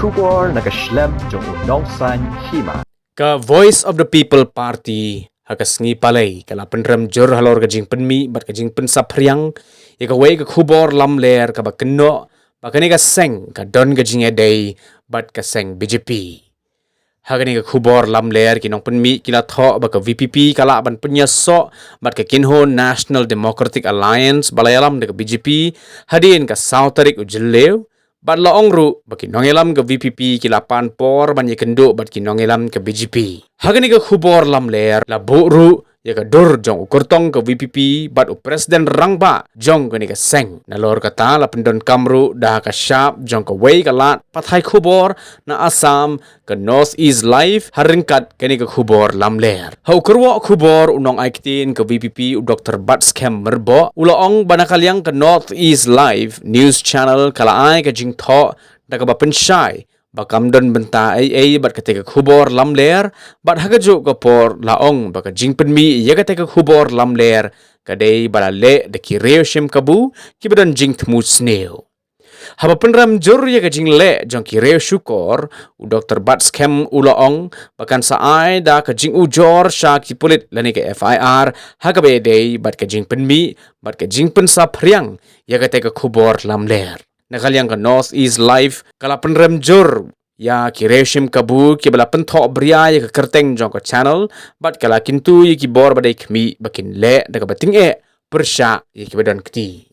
Khubor nakaslem jong Nongshna Hima. Ka Voice of the People Party hakas ngi palai kala Pynrem jur halor ka jing penmi bat ka jing pen sapriang ya ka wei ka Khubor Lamler ka ba keno ba kani ka seng ka don ka jing edai bat ka seng BJP hagani ka Khubor Lamler kinong penmi kila tho ba ka VPP kala ban punya so bat ka kinho National Democratic Alliance balayalam de ka BJP hadin ka South Tarik ujelew bat la ongru baki nongelam ke VPP kilapan por ban ye kendo bat ki nongelam ke BJP hagani ke Khubor Lamler la buru ya ka dur jong ukurtong ke VPP bat u presiden rangba jong kani ka seng na lor kata la pendon kamru dah ka sharp jong ka wei ka lat pathai Khubor na Assam ke North East Live haringkat kani ke Khubor Lamler hau kerwa Khubor unong aiktin ke VPP u Dr. Batskem merbo ulaong banakalyang ke North East Live news channel kala ai ka jing tho da ka ba pensyai bakam don benta ai bat ketika Khubor Lamler bat hagajuk ke por laong baka jing penmi ya ketika Khubor Lamler kadai balale de kireo shem kabu kibadan jing tmu sneo haba Pynrem jur ya ka jing le jong kireo syukor u Dr. Batskem ulaong bakan saai da ka jing ujor sya ki pulit lani ke FIR hagabe dei bat ka jing penmi bat ka jing pen sapriang ya ketika Khubor Lamler nakalyang ka North East Live kala Pynrem jur ya kireshim kabu ki bala penthok bria ya ka kerteng jong ka channel bat kala kintu ya ki bor badai kmi bakin le daga bating persya ya ki badan kti